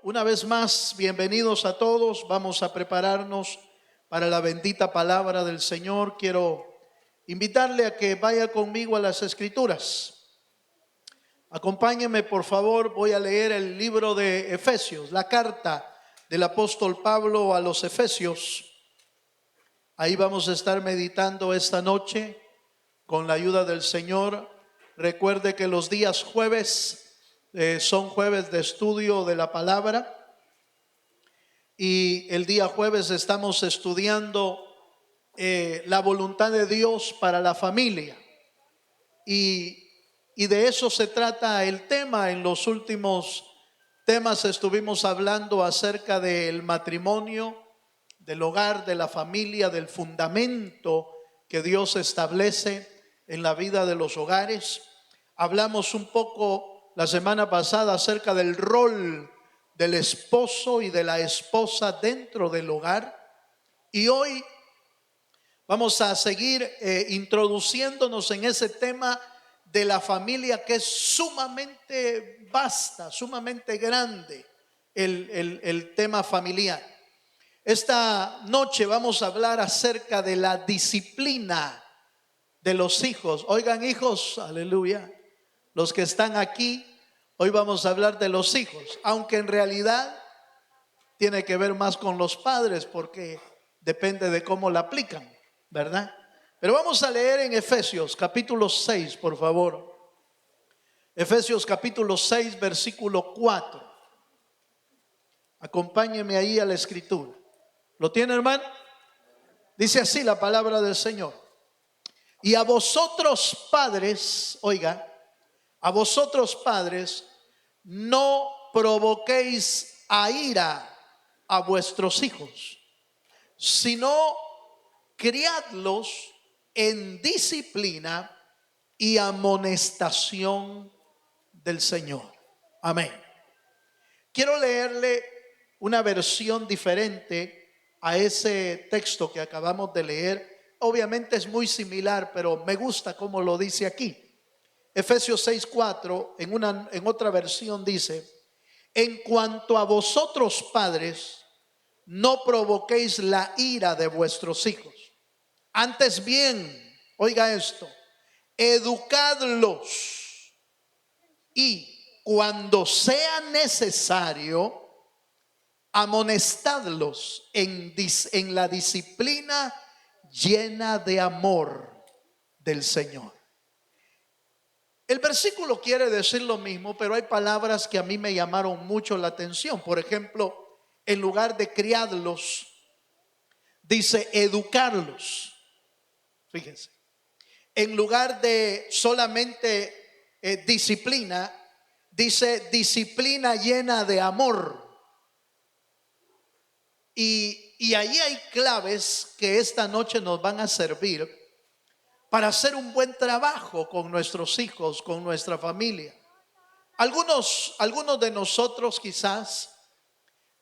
una vez más, bienvenidos a todos. Vamos a prepararnos para la bendita palabra del Señor. Quiero invitarle a que vaya conmigo a las Escrituras. Acompáñenme, por favor. Voy a leer el libro de Efesios, la carta del apóstol Pablo a los Efesios. Ahí vamos a estar meditando esta noche con la ayuda del Señor. Recuerde que los días jueves son jueves de estudio de la palabra, y el día jueves estamos estudiando la voluntad de Dios para la familia, y de eso se trata el tema. En los últimos temas estuvimos hablando acerca del matrimonio, del hogar, de la familia, del fundamento que Dios establece en la vida de los hogares. Hablamos un poco la semana pasada acerca del rol del esposo y de la esposa dentro del hogar, y hoy vamos a seguir introduciéndonos en ese tema de la familia, que es sumamente vasta, sumamente grande, el tema familiar. Esta noche vamos a hablar acerca de la disciplina de los hijos. Oigan, hijos, aleluya, los que están aquí, hoy vamos a hablar de los hijos, aunque en realidad tiene que ver más con los padres, porque depende de cómo la aplican, ¿verdad? Pero vamos a leer en Efesios capítulo 6, por favor. Efesios capítulo 6, versículo 4. Acompáñeme ahí a la escritura. ¿Lo tiene, hermano? Dice así la palabra del Señor. Y a vosotros padres, oiga, a vosotros padres, no provoquéis a ira a vuestros hijos, sino criadlos en disciplina y amonestación del Señor. Amén. Quiero leerle una versión diferente a ese texto que acabamos de leer. Obviamente es muy similar, pero me gusta cómo lo dice aquí. Efesios 6:4, en otra versión dice: en cuanto a vosotros padres, no provoquéis la ira de vuestros hijos. Antes bien, oiga esto, educadlos, y cuando sea necesario, amonestadlos en la disciplina llena de amor del Señor. El versículo quiere decir lo mismo, pero hay palabras que a mí me llamaron mucho la atención. Por ejemplo, en lugar de criarlos, dice educarlos. Fíjense. En lugar de solamente disciplina, dice disciplina llena de amor. Y ahí hay claves que esta noche nos van a servir para hacer un buen trabajo con nuestros hijos, con nuestra familia. Algunos de nosotros quizás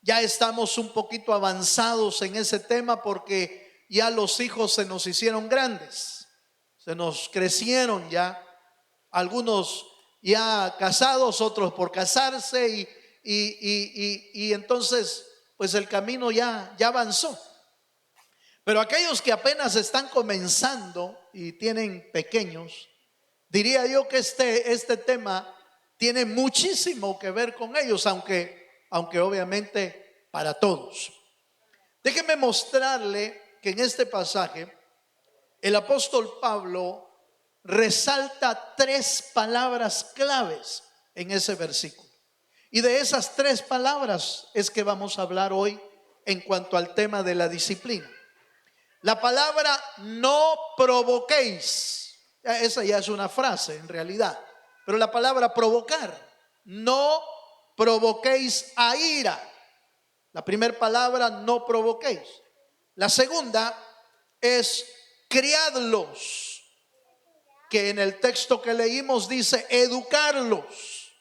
ya estamos un poquito avanzados en ese tema, porque ya los hijos se nos hicieron grandes, se nos crecieron ya, algunos ya casados, otros por casarse, y entonces pues el camino ya avanzó. Pero aquellos que apenas están comenzando y tienen pequeños, diría yo que este tema tiene muchísimo que ver con ellos, aunque obviamente para todos. Déjeme mostrarle que en este pasaje el apóstol Pablo resalta tres palabras claves en ese versículo. Y de esas tres palabras es que vamos a hablar hoy en cuanto al tema de la disciplina. La palabra no provoquéis, esa ya es una frase en realidad, pero la palabra provocar, no provoquéis a ira. La primera palabra, no provoquéis. La segunda es criadlos, que en el texto que leímos dice educarlos.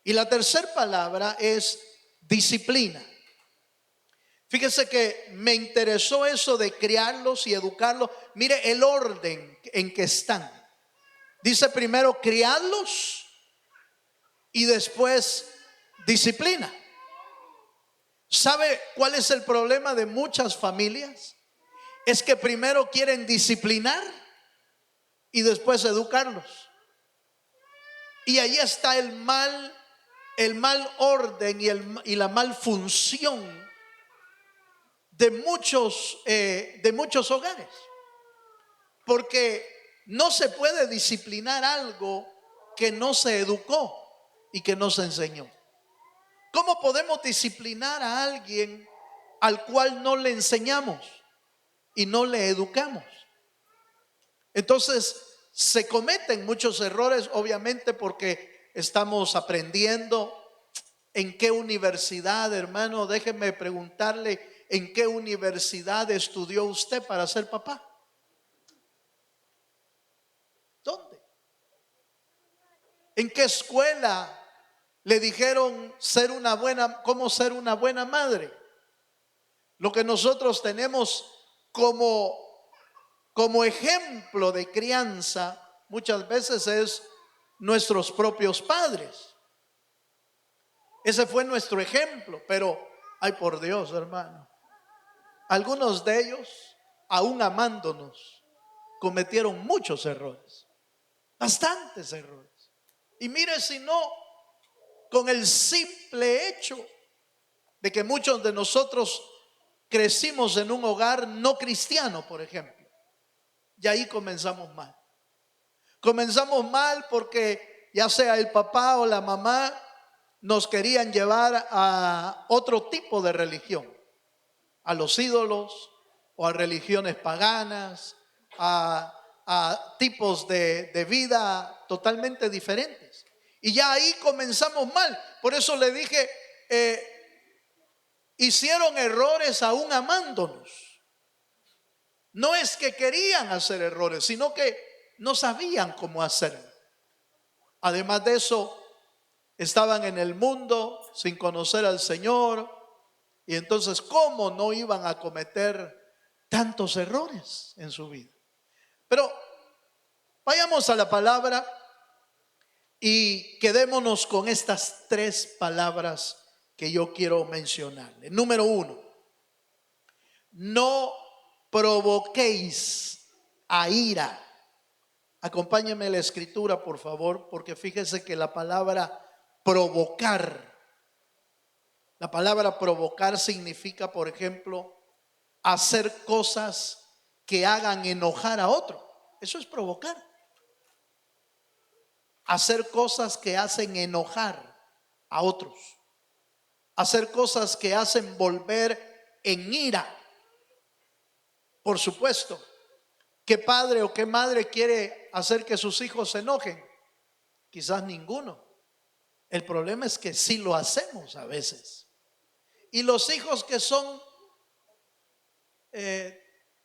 Y la tercera palabra es disciplina. Fíjese que me interesó eso de criarlos y educarlos. Mire el orden en que están. Dice primero criarlos y después disciplina. ¿Sabe cuál es el problema de muchas familias? Es que primero quieren disciplinar y después educarlos. Y ahí está el mal orden y la mal función de muchos hogares. Porque no se puede disciplinar algo que no se educó y que no se enseñó. ¿Cómo podemos disciplinar a alguien al cual no le enseñamos y no le educamos? Entonces se cometen muchos errores, obviamente, porque estamos aprendiendo. ¿En qué universidad, hermano? Déjeme preguntarle, ¿en qué universidad estudió usted para ser papá? ¿Dónde? ¿En qué escuela le dijeron cómo ser una buena madre? Lo que nosotros tenemos como ejemplo de crianza muchas veces es nuestros propios padres. Ese fue nuestro ejemplo, pero ay, por Dios, hermano, algunos de ellos, aún amándonos, cometieron muchos errores, bastantes errores. Y mire, si no, con el simple hecho de que muchos de nosotros crecimos en un hogar no cristiano, por ejemplo, y ahí comenzamos mal. Comenzamos mal porque ya sea el papá o la mamá nos querían llevar a otro tipo de religión, a los ídolos o a religiones paganas, a tipos de vida totalmente diferentes. Y ya ahí comenzamos mal. Por eso le dije, hicieron errores aún amándonos. No es que querían hacer errores, sino que no sabían cómo hacerlo. Además de eso, estaban en el mundo sin conocer al Señor, y entonces ¿cómo no iban a cometer tantos errores en su vida? Pero vayamos a la palabra y quedémonos con estas 3 palabras que yo quiero mencionarle. Número 1, no provoquéis a ira. Acompáñeme a la escritura, por favor, porque fíjese que la palabra provocar significa, por ejemplo, hacer cosas que hagan enojar a otro. Eso es provocar. Hacer cosas que hacen enojar a otros. Hacer cosas que hacen volver en ira. Por supuesto, ¿qué padre o qué madre quiere hacer que sus hijos se enojen? Quizás ninguno. El problema es que sí lo hacemos a veces. Y los hijos que son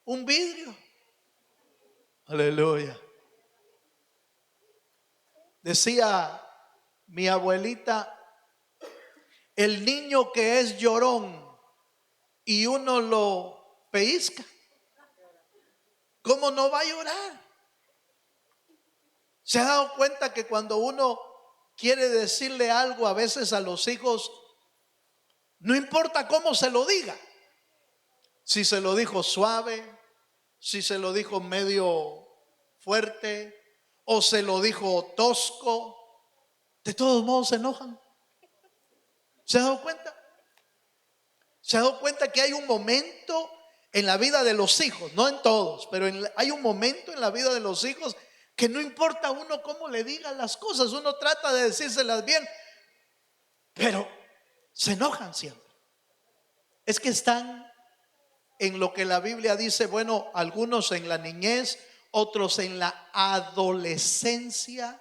un vidrio. Aleluya. Decía mi abuelita, el niño que es llorón y uno lo pellizca, ¿cómo no va a llorar? ¿Se ha dado cuenta que cuando uno quiere decirle algo a veces a los hijos, no importa cómo se lo diga? Si se lo dijo suave, si se lo dijo medio fuerte o se lo dijo tosco, de todos modos se enojan. ¿Se ha dado cuenta? ¿Se ha dado cuenta que hay un momento en la vida de los hijos, no en todos, pero hay un momento en la vida de los hijos que no importa uno cómo le diga las cosas, uno trata de decírselas bien, pero se enojan siempre? Es que están en lo que la Biblia dice, bueno, algunos en la niñez, otros en la adolescencia,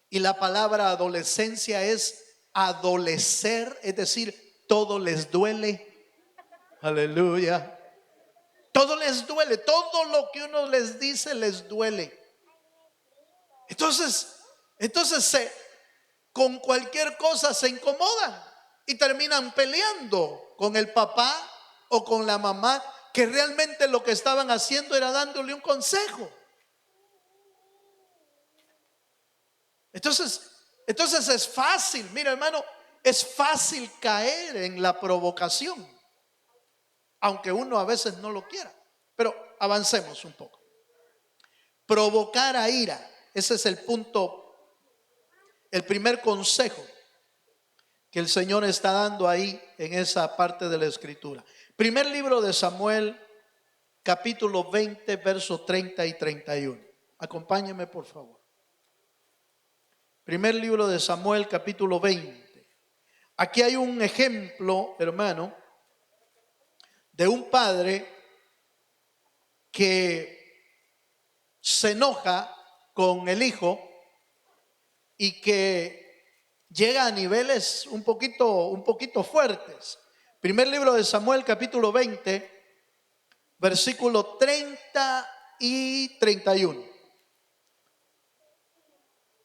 y la palabra adolescencia es adolecer, es decir, todo les duele. Aleluya. Todo les duele, todo lo que uno les dice les duele. Entonces con cualquier cosa se incomodan y terminan peleando con el papá o con la mamá, que realmente lo que estaban haciendo era dándole un consejo. Entonces es fácil, mira, hermano, es fácil caer en la provocación, aunque uno a veces no lo quiera. Pero avancemos un poco. Provocar a ira, ese es el punto, el primer consejo que el Señor está dando ahí en esa parte de la escritura. Primer libro de Samuel, capítulo 20, versos 30 y 31. Acompáñeme, por favor. Primer libro de Samuel, capítulo 20. Aquí hay un ejemplo, hermano, de un padre que se enoja con el hijo y que llega a niveles un poquito fuertes. Primer libro de Samuel, capítulo 20, versículo 30 y 31.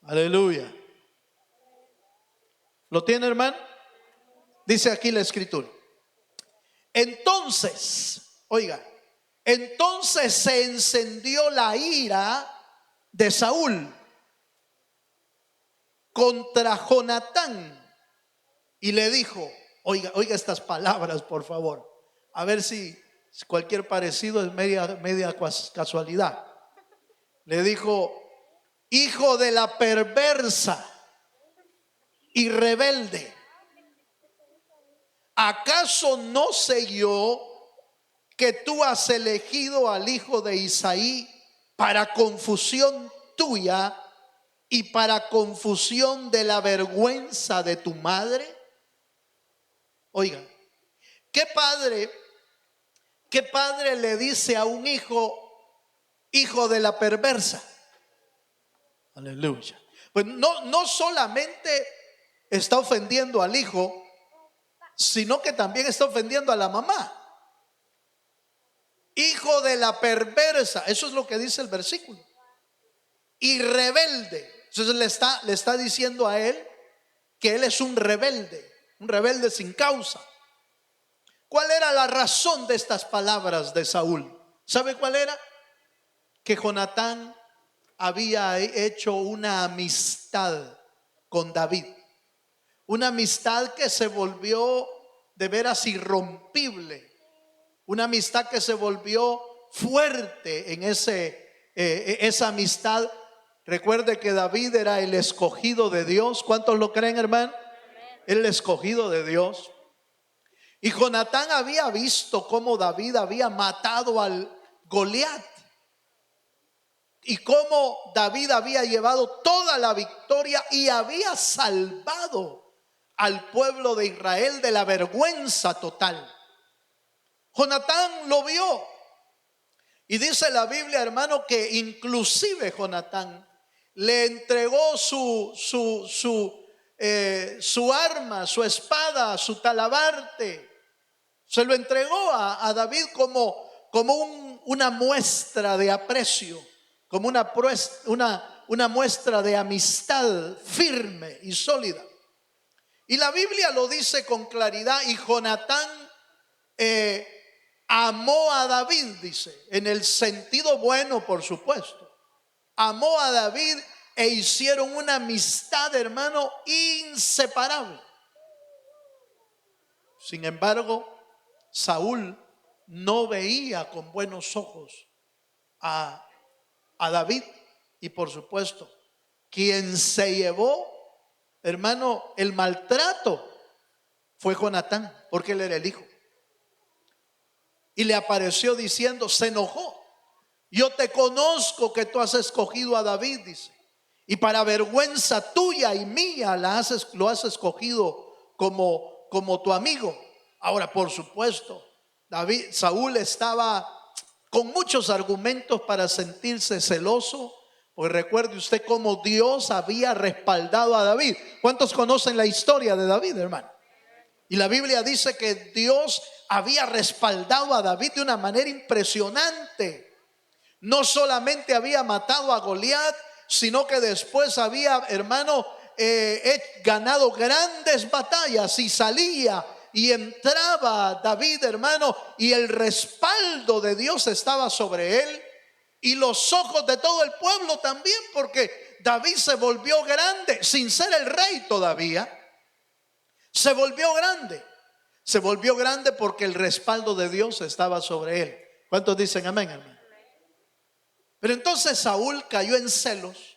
Aleluya. ¿Lo tiene, hermano? Dice aquí la escritura. Entonces, oiga, entonces se encendió la ira de Saúl contra Jonatán y le dijo, oiga estas palabras, por favor, a ver si cualquier parecido es media casualidad. Le dijo, hijo de la perversa y rebelde, ¿acaso no sé yo que tú has elegido al hijo de Isaí para confusión tuya y para confusión de la vergüenza de tu madre? Oiga, ¿qué padre le dice a un hijo de la perversa? Aleluya. Pues no solamente está ofendiendo al hijo, sino que también está ofendiendo a la mamá. Hijo de la perversa, eso es lo que dice el versículo. Y rebelde. Entonces le está diciendo a él que él es un rebelde sin causa. ¿Cuál era la razón de estas palabras de Saúl? ¿Sabe cuál era? Que Jonatán había hecho una amistad con David. Una amistad que se volvió de veras irrompible. Una amistad que se volvió fuerte en esa amistad. Recuerde que David era el escogido de Dios. ¿Cuántos lo creen, hermano? El escogido de Dios. Y Jonatán había visto cómo David había matado al Goliat y cómo David había llevado toda la victoria y había salvado al pueblo de Israel de la vergüenza total. Jonatán lo vio. Y dice la Biblia, hermano, que inclusive Jonatán le entregó su arma, su espada, su talabarte. Se lo entregó a David como una muestra de aprecio, como una muestra de amistad firme y sólida. Y la Biblia lo dice con claridad. Y Jonatán amó a David, dice, en el sentido bueno, por supuesto. Amó a David e hicieron una amistad, hermano, inseparable. Sin embargo, Saúl no veía con buenos ojos a David. Y por supuesto, quien se llevó, hermano, el maltrato fue Jonatán, porque él era el hijo. Y le apareció diciendo, se enojó. Yo te conozco que tú has escogido a David, dice, y para vergüenza tuya y mía lo has escogido como tu amigo. Ahora, por supuesto, Saúl estaba con muchos argumentos para sentirse celoso, porque recuerde usted cómo Dios había respaldado a David. ¿Cuántos conocen la historia de David, hermano? Y la Biblia dice que Dios había respaldado a David de una manera impresionante. No solamente había matado a Goliat, sino que después había, hermano, ganado grandes batallas y salía y entraba David, hermano, y el respaldo de Dios estaba sobre él y los ojos de todo el pueblo también, porque David se volvió grande sin ser el rey todavía. Se volvió grande. Se volvió grande porque el respaldo de Dios estaba sobre él. ¿Cuántos dicen amén, hermano? Pero entonces Saúl cayó en celos,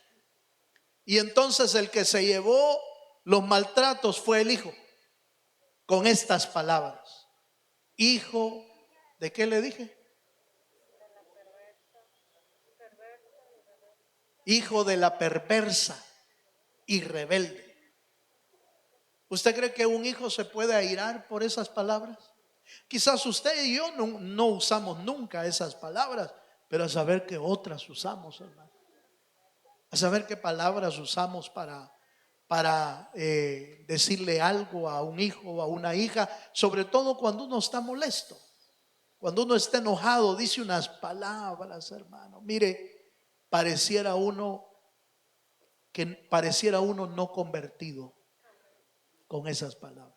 y entonces el que se llevó los maltratos fue el hijo, con estas palabras: hijo, ¿de qué le dije? Hijo de la perversa y rebelde. ¿Usted cree que un hijo se puede airar por esas palabras? Quizás usted y yo no usamos nunca esas palabras, pero a saber qué otras usamos, hermano. A saber qué palabras usamos para decirle algo a un hijo o a una hija, sobre todo cuando uno está molesto, cuando uno está enojado, dice unas palabras, hermano. Mire, pareciera uno no convertido con esas palabras.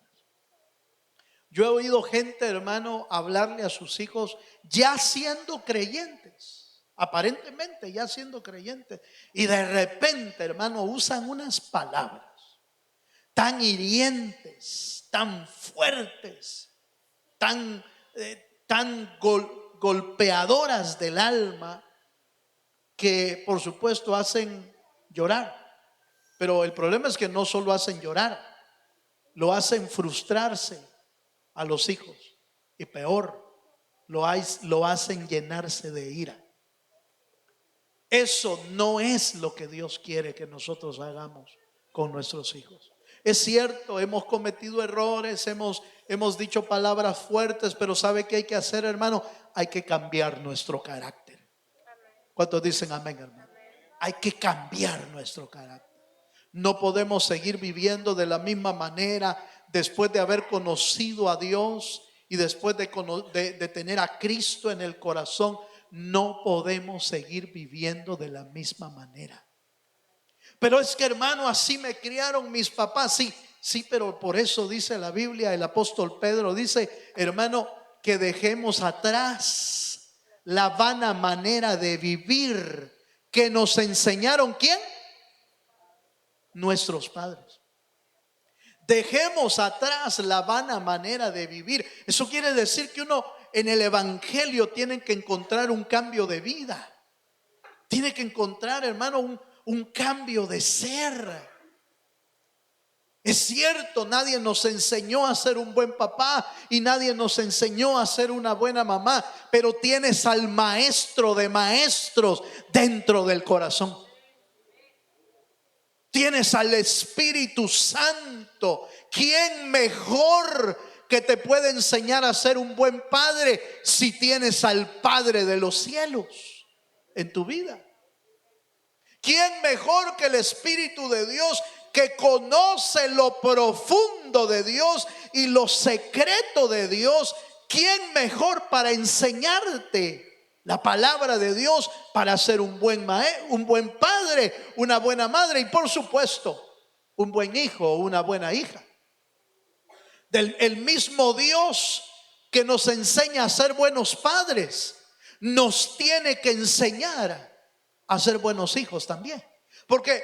Yo he oído gente, hermano, hablarle a sus hijos ya siendo creyentes, aparentemente ya siendo creyentes, y de repente, hermano, usan unas palabras tan hirientes, tan fuertes, tan golpeadoras del alma, que por supuesto hacen llorar. Pero el problema es que no solo hacen llorar, lo hacen frustrarse a los hijos, y peor, lo hacen llenarse de ira. Eso no es lo que Dios quiere que nosotros hagamos con nuestros hijos. Es cierto, hemos cometido errores, hemos dicho palabras fuertes, pero ¿sabe qué hay que hacer, hermano? Hay que cambiar nuestro carácter. ¿Cuántos dicen amén, hermano? Hay que cambiar nuestro carácter. No podemos seguir viviendo de la misma manera después de haber conocido a Dios y después de tener a Cristo en el corazón. No podemos seguir viviendo de la misma manera. Pero es que, hermano, así me criaron mis papás. Sí, pero por eso dice la Biblia, el apóstol Pedro dice, hermano, que dejemos atrás la vana manera de vivir que nos enseñaron, ¿quién? Nuestros padres. Dejemos atrás la vana manera de vivir. Eso quiere decir que uno en el evangelio tiene que encontrar un cambio de vida. Tiene que encontrar, hermano, un cambio de ser. Es cierto, nadie nos enseñó a ser un buen papá y nadie nos enseñó a ser una buena mamá, pero tienes al maestro de maestros dentro del corazón. Tienes al Espíritu Santo. ¿Quién mejor que te puede enseñar a ser un buen padre si tienes al Padre de los cielos en tu vida? ¿Quién mejor que el Espíritu de Dios, que conoce lo profundo de Dios y lo secreto de Dios? ¿Quién mejor para enseñarte la palabra de Dios, para ser un buen padre, una buena madre y por supuesto un buen hijo o una buena hija? El mismo Dios que nos enseña a ser buenos padres nos tiene que enseñar a ser buenos hijos también, porque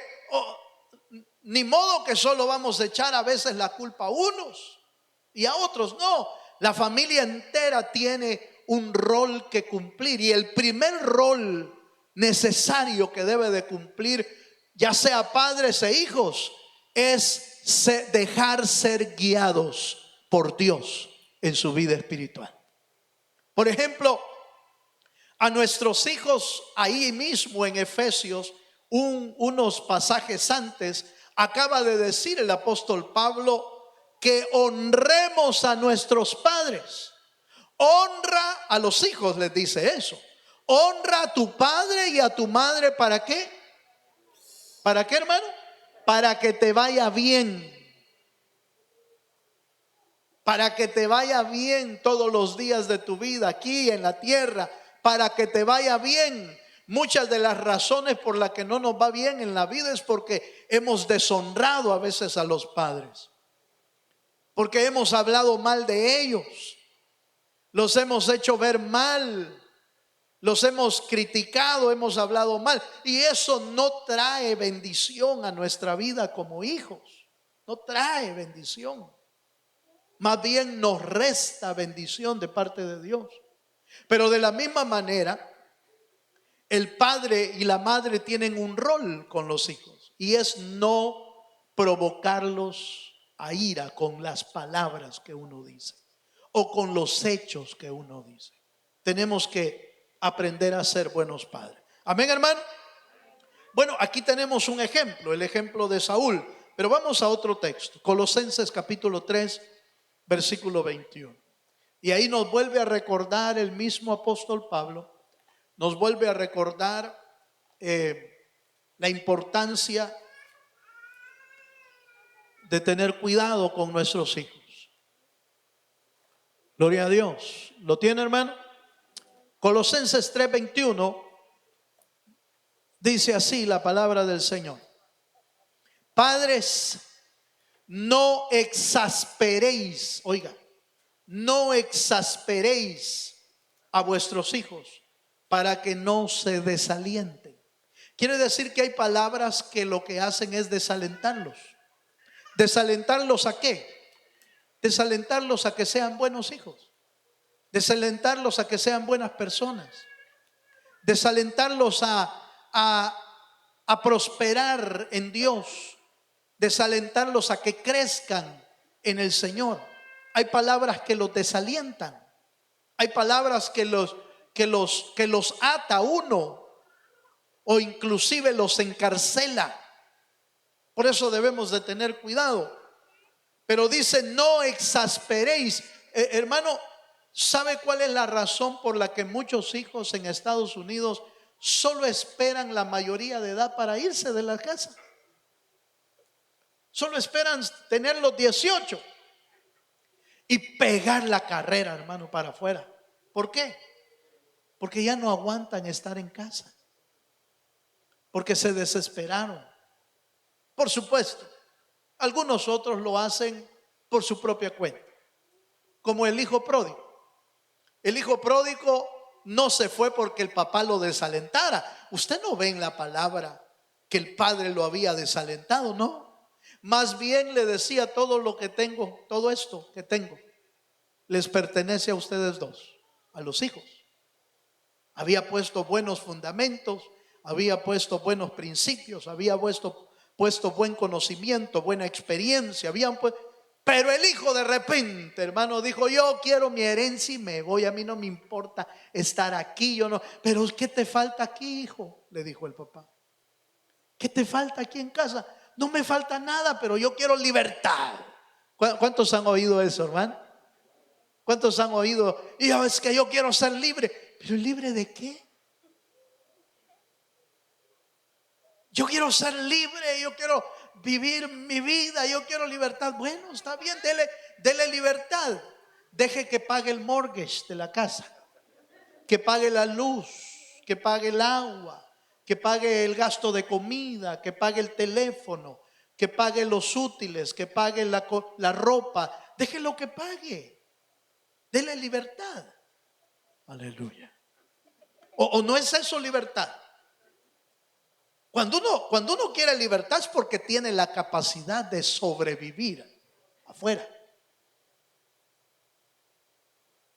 ni modo que solo vamos a echar a veces la culpa a unos y a otros. No, la familia entera tiene un rol que cumplir, y el primer rol necesario que debe de cumplir, ya sea padres e hijos, es dejar ser guiados por Dios en su vida espiritual. Por ejemplo, a nuestros hijos, ahí mismo en Efesios, unos pasajes antes, acaba de decir el apóstol Pablo que honremos a nuestros padres. Honra a los hijos, les dice eso. Honra a tu padre y a tu madre. ¿Para qué? ¿Para qué, hermano? Para que te vaya bien. Para que te vaya bien todos los días de tu vida aquí en la tierra. Para que te vaya bien. Muchas de las razones por las que no nos va bien en la vida es porque hemos deshonrado a veces a los padres, porque hemos hablado mal de ellos, los hemos hecho ver mal, los hemos criticado, hemos hablado mal, y eso no trae bendición a nuestra vida como hijos. No trae bendición. más bien nos resta bendición de parte de Dios. Pero de la misma manera, el padre y la madre tienen un rol con los hijos, y es no provocarlos a ira con las palabras que uno dice o con los hechos que uno dice. Tenemos que aprender a ser buenos padres. Amén, hermano. Bueno, aquí tenemos un ejemplo, el ejemplo de Saúl, pero vamos a otro texto, Colosenses capítulo 3, versículo 21. Y ahí nos vuelve a recordar el mismo apóstol Pablo, nos vuelve a recordar la importancia de tener cuidado con nuestros hijos. Gloria a Dios. ¿Lo tiene, hermano? Colosenses 3:21 dice así la palabra del Señor: padres, no exasperéis, oiga, no exasperéis a vuestros hijos para que no se desalienten. Quiere decir que hay palabras que lo que hacen es desalentarlos. ¿Desalentarlos a qué? Desalentarlos a que sean buenos hijos, desalentarlos a que sean buenas personas, desalentarlos a prosperar en Dios, desalentarlos a que crezcan en el Señor. Hay palabras que los desalientan, hay palabras que los ata a uno o inclusive los encarcela. Por eso debemos de tener cuidado. Pero dice, no exasperéis. Hermano, ¿sabe cuál es la razón por la que muchos hijos en Estados Unidos solo esperan la mayoría de edad para irse de la casa? Solo esperan tener los 18 y pegar la carrera, hermano, para afuera. ¿Por qué? Porque ya no aguantan estar en casa, porque se desesperaron. Por supuesto, algunos otros lo hacen por su propia cuenta, como el hijo pródigo. El hijo pródigo no se fue porque el papá lo desalentara. Usted no ve en la palabra que el padre lo había desalentado, no. Más bien le decía: todo lo que tengo, todo esto que tengo, les pertenece a ustedes dos, a los hijos. Había puesto buenos fundamentos, había puesto buenos principios, había puesto buen conocimiento, buena experiencia, pero el hijo de repente, hermano, dijo: yo quiero mi herencia y me voy, a mí no me importa estar aquí, yo no. Pero ¿qué te falta aquí, hijo?, le dijo el papá. ¿Qué te falta aquí en casa? No me falta nada, pero yo quiero libertad. ¿Cuántos han oído eso, hermano? ¿Cuántos han oído? Y es que yo quiero ser libre. ¿Pero libre de qué? Yo quiero ser libre, yo quiero vivir mi vida, yo quiero libertad. Bueno, está bien, dele libertad. Deje que pague el mortgage de la casa, que pague la luz, que pague el agua, que pague el gasto de comida, que pague el teléfono, que pague los útiles, que pague la ropa. Déjelo que pague. Dele libertad. Aleluya. ¿O no es eso libertad? Cuando uno quiere libertad es porque tiene la capacidad de sobrevivir afuera.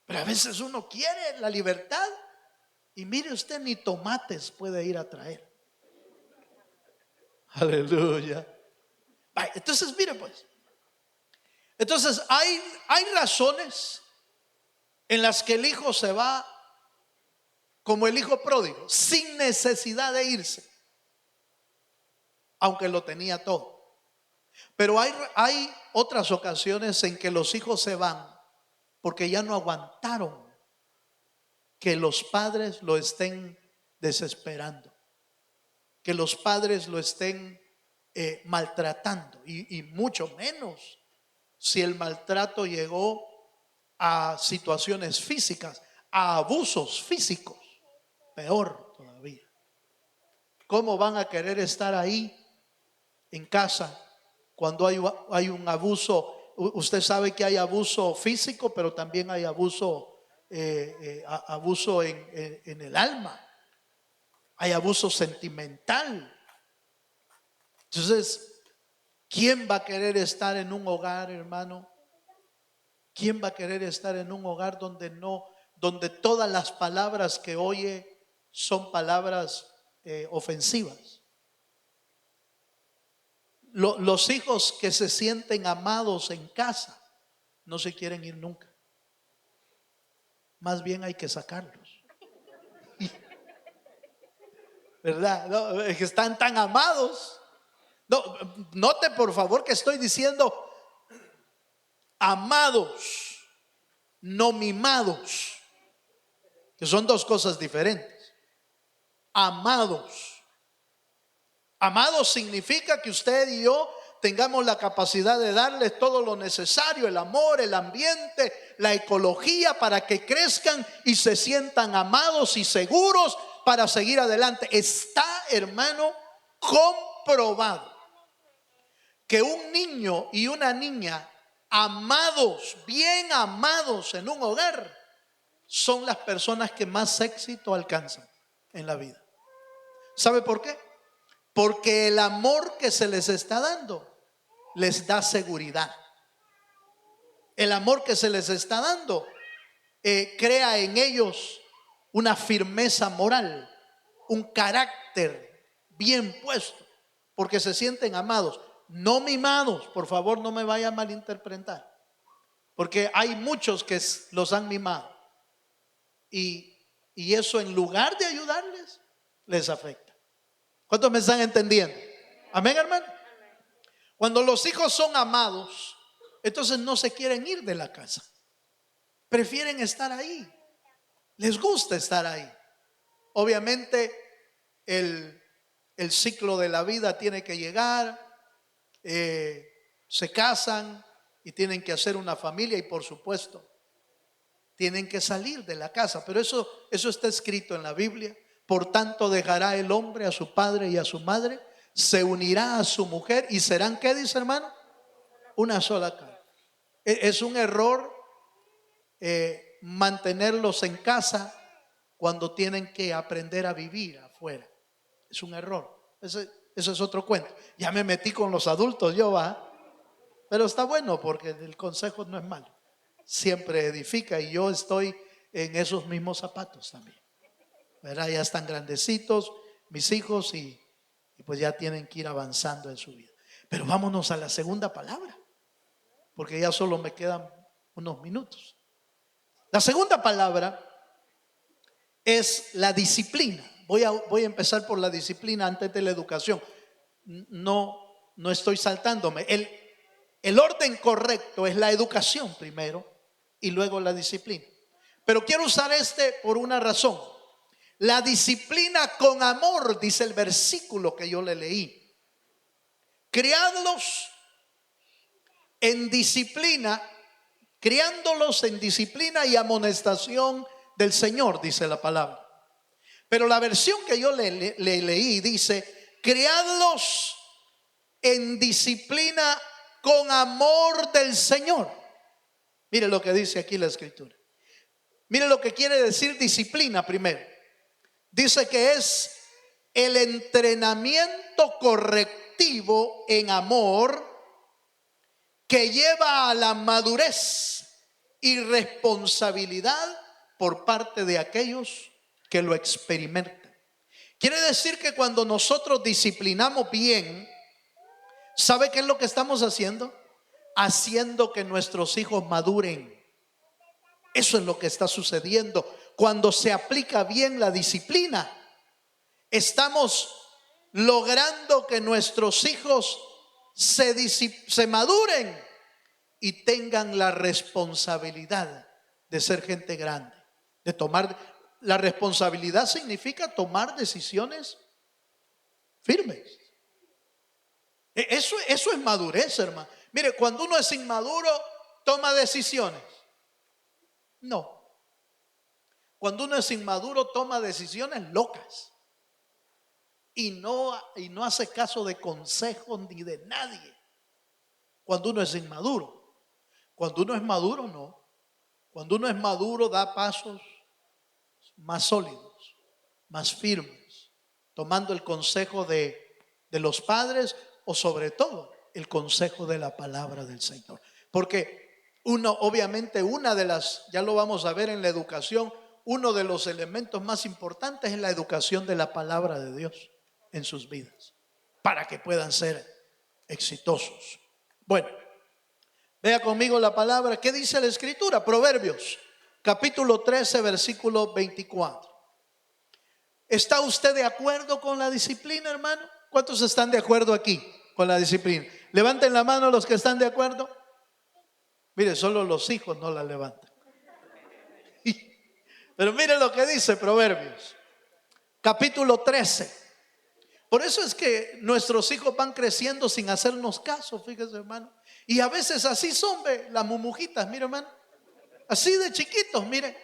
Pero a veces uno quiere la libertad y mire usted, ni tomates puede ir a traer. Aleluya. Entonces mire pues. Entonces hay razones en las que el hijo se va como el hijo pródigo, sin necesidad de irse, aunque lo tenía todo. Pero hay otras ocasiones en que los hijos se van porque ya no aguantaron que los padres lo estén desesperando, que los padres lo estén maltratando, y mucho menos si el maltrato llegó a situaciones físicas, a abusos físicos, peor todavía. ¿Cómo van a querer estar ahí en casa cuando hay un abuso? Usted sabe que hay abuso físico, pero también hay abuso en el alma, hay abuso sentimental. Entonces, ¿quién va a querer estar en un hogar, hermano, ¿Quién va a querer estar en un hogar donde todas las palabras que oye son palabras ofensivas? Los hijos que se sienten amados en casa no se quieren ir nunca. Más bien hay que sacarlos. ¿Verdad? No, es que están tan amados. No, note por favor que estoy diciendo amados, no mimados, que son dos cosas diferentes. Amados. Amados significa que usted y yo tengamos la capacidad de darles todo lo necesario, el amor, el ambiente, la ecología, para que crezcan y se sientan amados y seguros para seguir adelante. Está, hermano, comprobado que un niño y una niña amados, bien amados en un hogar, son las personas que más éxito alcanzan en la vida. ¿Sabe por qué? Porque el amor que se les está dando les da seguridad. El amor que se les está dando crea en ellos una firmeza moral, un carácter bien puesto, porque se sienten amados, no mimados. Por favor, no me vaya a malinterpretar, porque hay muchos que los han mimado y eso, en lugar de ayudarles, les afecta. ¿Cuántos me están entendiendo? Amén, hermano. Cuando los hijos son amados, entonces no se quieren ir de la casa, prefieren estar ahí, les gusta estar ahí. Obviamente el ciclo de la vida tiene que llegar, se casan y tienen que hacer una familia, y por supuesto tienen que salir de la casa, pero eso está escrito en la Biblia. Por tanto dejará el hombre a su padre y a su madre, se unirá a su mujer y serán, ¿qué dice, hermano? Una sola carne. Es un error mantenerlos en casa cuando tienen que aprender a vivir afuera. Es un error. Eso es otro cuento. Ya me metí con los adultos yo, ¿va? Pero está bueno, porque el consejo no es malo, siempre edifica, y yo estoy en esos mismos zapatos también, ¿verdad? Ya están grandecitos mis hijos y pues ya tienen que ir avanzando en su vida. Pero vámonos a la segunda palabra, porque ya solo me quedan unos minutos. La segunda palabra es la disciplina. Voy a empezar por la disciplina antes de la educación. No estoy saltándome. El orden correcto es la educación primero y luego la disciplina. Pero quiero usar por una razón. La disciplina con amor, dice el versículo que yo le leí. Criándolos en disciplina y amonestación del Señor, dice la palabra. Pero la versión que yo le leí dice: criadlos en disciplina con amor del Señor. Mire lo que dice aquí la escritura. Mire lo que quiere decir disciplina primero. Dice que es el entrenamiento correctivo en amor que lleva a la madurez y responsabilidad por parte de aquellos que lo experimentan. Quiere decir que cuando nosotros disciplinamos bien, ¿sabe qué es lo que estamos haciendo? Haciendo que nuestros hijos maduren. Eso es lo que está sucediendo. Cuando se aplica bien la disciplina, estamos logrando que nuestros hijos se maduren y tengan la responsabilidad de ser gente grande, de tomar. La responsabilidad significa tomar decisiones firmes. Eso es madurez, hermano. Mire, cuando uno es inmaduro, toma decisiones. No. Cuando uno es inmaduro, toma decisiones locas. Y no hace caso de consejos ni de nadie. Cuando uno es inmaduro. Cuando uno es maduro, no. Cuando uno es maduro, da pasos más sólidos, más firmes, tomando el consejo de los padres, o sobre todo el consejo de la palabra del Señor. Porque Obviamente, una de las, ya lo vamos a ver en la educación, uno de los elementos más importantes es la educación de la palabra de Dios en sus vidas, para que puedan ser exitosos. Bueno, vea conmigo la palabra. ¿Qué dice la Escritura? Proverbios, capítulo 13, versículo 24. ¿Está usted de acuerdo con la disciplina, hermano? ¿Cuántos están de acuerdo aquí con la disciplina? Levanten la mano los que están de acuerdo. Mire, solo los hijos no la levantan. Pero mire lo que dice Proverbios, capítulo 13. Por eso es que nuestros hijos van creciendo sin hacernos caso, fíjese, hermano. Y a veces así son, ve, las mumujitas, mire, hermano. Así de chiquitos, mire.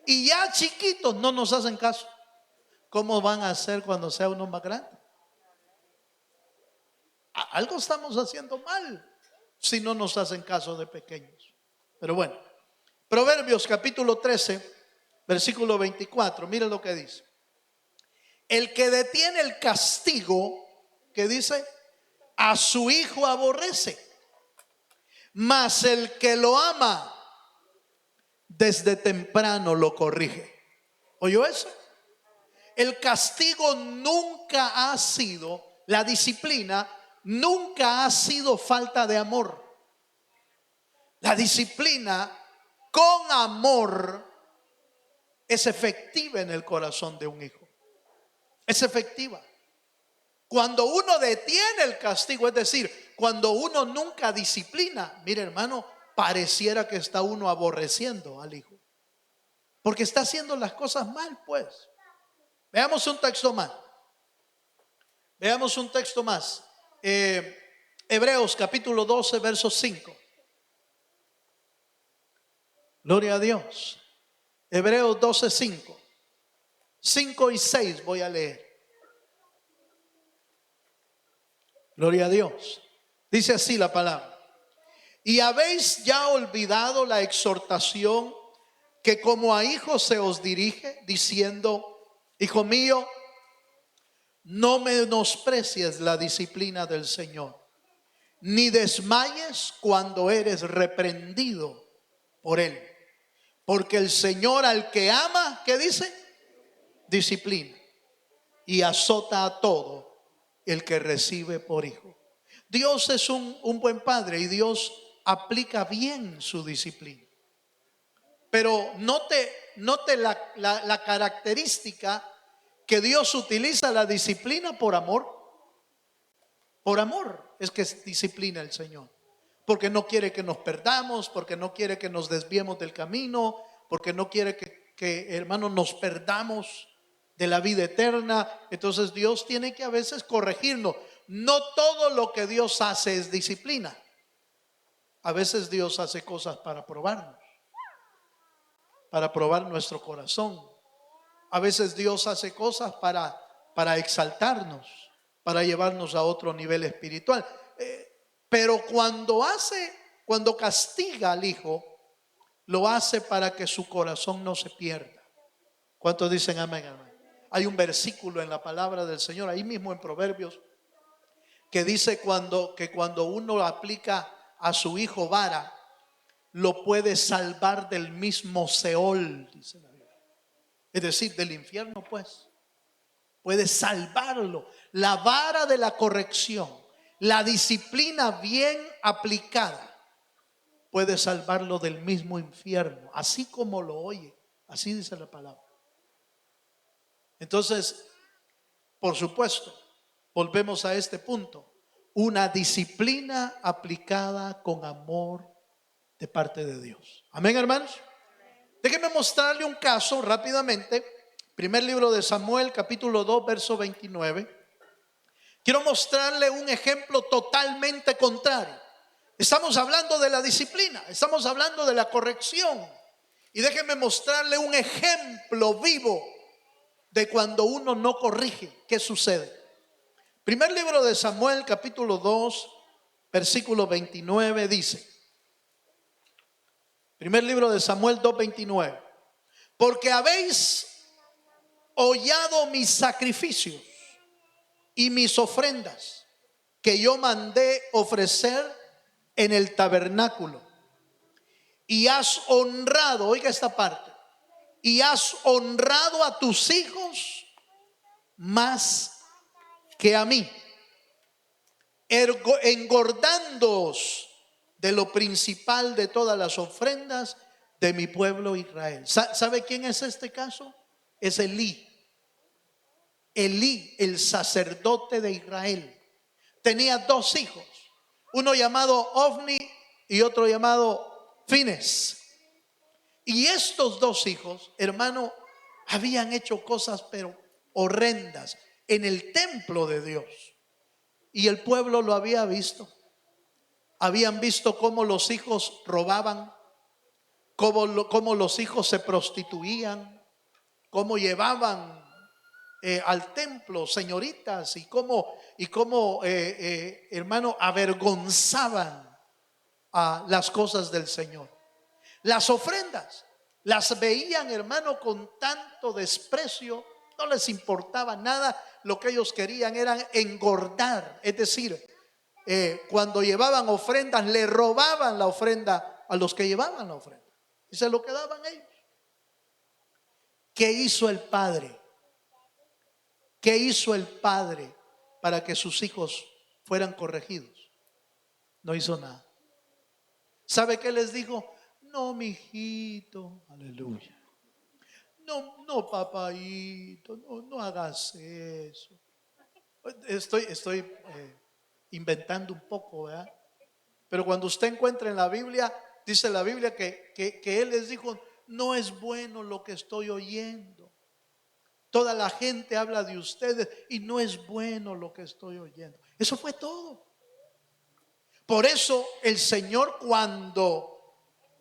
Y ya chiquitos no nos hacen caso. ¿Cómo van a hacer cuando sea uno más grande? Algo estamos haciendo mal si no nos hacen caso de pequeños. Pero bueno, Proverbios capítulo 13, versículo 24, mire lo que dice. El que detiene el castigo, que dice, a su hijo aborrece, mas el que lo ama desde temprano lo corrige. ¿Oyó eso? El castigo nunca ha sido, la disciplina nunca ha sido falta de amor. La disciplina con amor es efectiva en el corazón de un hijo. Es efectiva. Cuando uno detiene el castigo, es decir, cuando uno nunca disciplina, mire, hermano, pareciera que está uno aborreciendo al hijo, porque está haciendo las cosas mal, pues. Veamos un texto más. Veamos un texto más. Hebreos capítulo 12, verso 5. Gloria a Dios. Hebreos 12, 5. 5 y 6 voy a leer. Gloria a Dios. Dice así la palabra. Y habéis ya olvidado la exhortación que como a hijos se os dirige, diciendo, hijo mío, no menosprecies la disciplina del Señor, ni desmayes cuando eres reprendido por Él. Porque el Señor al que ama, ¿qué dice? Disciplina y azota a todo el que recibe por hijo. Dios es un buen padre y Dios aplica bien su disciplina. Pero note la característica que Dios utiliza la disciplina por amor. Por amor es que disciplina el Señor. Porque no quiere que nos perdamos, porque no quiere que nos desviemos del camino, porque no quiere que hermanos nos perdamos de la vida eterna. Entonces Dios tiene que a veces corregirnos. No todo lo que Dios hace es disciplina. A veces Dios hace cosas para probarnos, para probar nuestro corazón. A veces Dios hace cosas para exaltarnos, para llevarnos a otro nivel espiritual. Pero cuando castiga al hijo, lo hace para que su corazón no se pierda. ¿Cuántos dicen amén, hermano? Hay un versículo en la palabra del Señor, ahí mismo en Proverbios, que dice que cuando uno aplica a su hijo vara, lo puede salvar del mismo Seol, dice la Biblia. Es decir, del infierno, pues. Puede salvarlo. La vara de la corrección, la disciplina bien aplicada, puede salvarlo del mismo infierno, así como lo oye. Así dice la palabra. Entonces, por supuesto, volvemos a este punto. Una disciplina aplicada con amor de parte de Dios. Amén, hermanos. Déjenme mostrarle un caso rápidamente. Primer libro de Samuel, capítulo 2, verso 29. Quiero mostrarle un ejemplo totalmente contrario. Estamos hablando de la disciplina, estamos hablando de la corrección. Y déjenme mostrarle un ejemplo vivo de cuando uno no corrige, ¿qué sucede? Primer libro de Samuel, capítulo 2, versículo 29 dice. Primer libro de Samuel 2:29. Porque habéis hollado mis sacrificios y mis ofrendas que yo mandé ofrecer en el tabernáculo. y has honrado, oiga esta parte, y has honrado a tus hijos más que a mí, engordándoos de lo principal de todas las ofrendas de mi pueblo Israel. ¿Sabe quién es este caso? Es Elí. Elí, el sacerdote de Israel, tenía dos hijos, uno llamado Ofni y otro llamado Fines. Y estos dos hijos, hermano, habían hecho cosas pero horrendas en el templo de Dios. Y el pueblo lo había visto. Habían visto cómo los hijos robaban, cómo los hijos se prostituían, cómo llevaban al templo señoritas y cómo hermano, avergonzaban a las cosas del Señor. Las ofrendas las veían, hermano, con tanto desprecio, no les importaba nada. Lo que ellos querían era engordar, es decir, cuando llevaban ofrendas le robaban la ofrenda a los que llevaban la ofrenda y se lo quedaban ellos. ¿Qué hizo el padre? ¿Qué hizo el padre para que sus hijos fueran corregidos? No hizo nada. ¿Sabe qué les dijo? No, mijito, aleluya. No, papayito, no hagas eso. Estoy inventando un poco, ¿verdad? Pero cuando usted encuentra en la Biblia, dice la Biblia que él les dijo, no es bueno lo que estoy oyendo. Toda la gente habla de ustedes y no es bueno lo que estoy oyendo. Eso fue todo. Por eso el Señor, cuando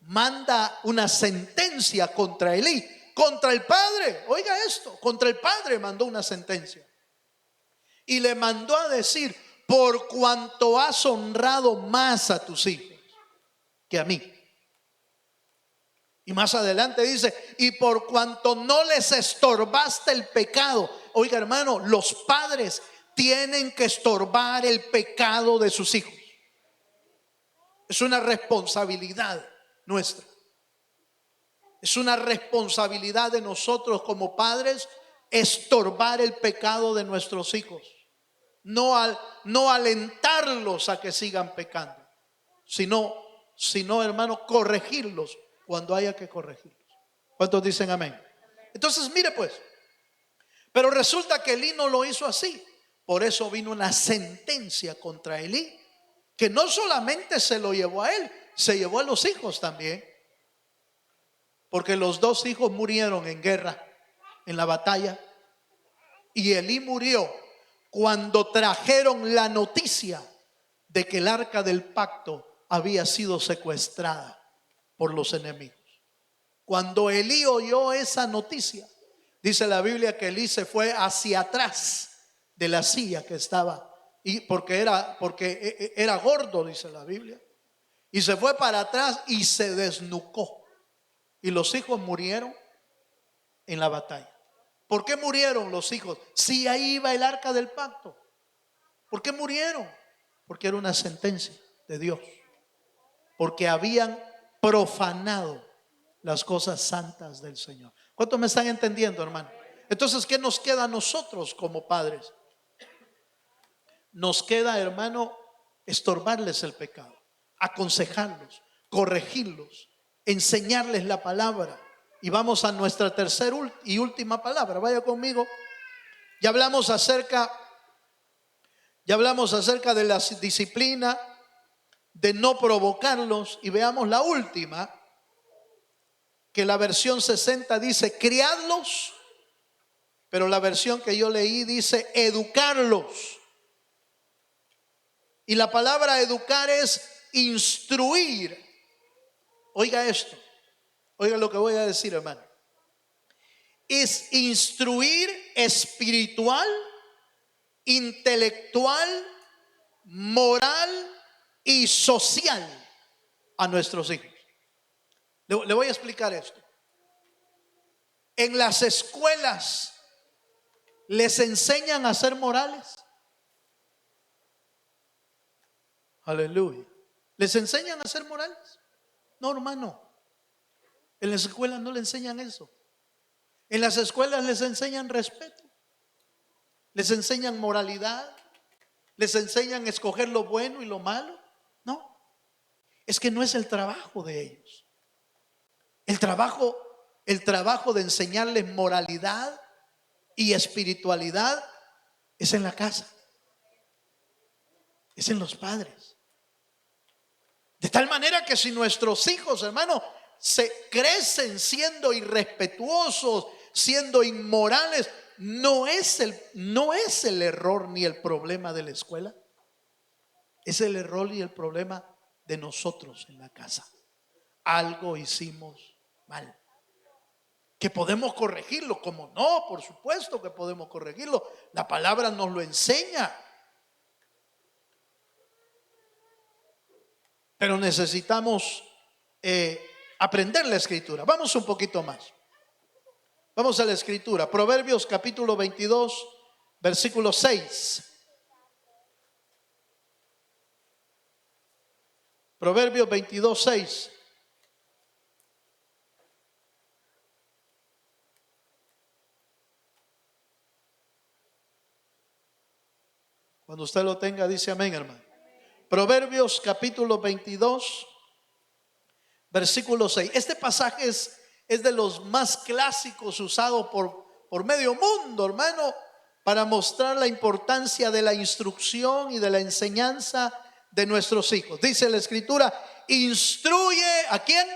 manda una sentencia contra Elí, contra el padre, oiga esto, contra el padre mandó una sentencia y le mandó a decir: por cuanto has honrado más a tus hijos que a mí. Y más adelante dice: y por cuanto no les estorbaste el pecado. Oiga, hermano, los padres tienen que estorbar el pecado de sus hijos. Es una responsabilidad nuestra. Es una responsabilidad de nosotros como padres estorbar el pecado de nuestros hijos. No alentarlos a que sigan pecando, sino, hermano, corregirlos cuando haya que corregirlos. ¿Cuántos dicen amén? Entonces, mire pues, pero resulta que Elí no lo hizo así. Por eso vino una sentencia contra Elí, que no solamente se lo llevó a él, se llevó a los hijos también. Porque los dos hijos murieron en guerra, en la batalla. Y Elí murió cuando trajeron la noticia de que el arca del pacto había sido secuestrada por los enemigos. Cuando Elí oyó esa noticia, dice la Biblia que Elí se fue hacia atrás de la silla que estaba, y porque era gordo, dice la Biblia, y se fue para atrás y se desnucó. Y los hijos murieron en la batalla. ¿Por qué murieron los hijos? Si ahí iba el arca del pacto. ¿Por qué murieron? Porque era una sentencia de Dios. Porque habían profanado las cosas santas del Señor. ¿Cuántos me están entendiendo, hermano? Entonces, ¿qué nos queda a nosotros como padres? Nos queda, hermano, estorbarles el pecado, aconsejarlos, corregirlos, enseñarles la palabra. Y vamos a nuestra tercera y última palabra. Vaya conmigo. Ya hablamos acerca de la disciplina, de no provocarlos. Y veamos la última, que la versión 60 dice criadlos, pero la versión que yo leí dice educarlos. Y la palabra educar es instruir. Oiga esto, oiga lo que voy a decir, hermano. Es instruir espiritual, intelectual, moral y social a nuestros hijos. Le voy a explicar esto. En las escuelas les enseñan a ser morales. Aleluya. ¿Les enseñan a ser morales? No, hermano. En las escuelas no le enseñan eso. En las escuelas les enseñan respeto, les enseñan moralidad, les enseñan a escoger lo bueno y lo malo. No, es que no es el trabajo de ellos. El trabajo de enseñarles moralidad y espiritualidad es en la casa, es en los padres. De tal manera que si nuestros hijos, hermano, se crecen siendo irrespetuosos, siendo inmorales, no es el error ni el problema de la escuela, es el error y el problema de nosotros en la casa. Algo hicimos mal. Que podemos corregirlo, como no, por supuesto que podemos corregirlo. La palabra nos lo enseña. Pero necesitamos aprender la escritura. Vamos un poquito más. Vamos a la escritura. Proverbios capítulo 22, versículo 6. Proverbios 22, 6. Cuando usted lo tenga, dice amén, hermano. Proverbios capítulo 22, versículo 6. Este pasaje es de los más clásicos usados por medio mundo, hermano, para mostrar la importancia de la instrucción y de la enseñanza de nuestros hijos. Dice la escritura, instruye ¿a quién?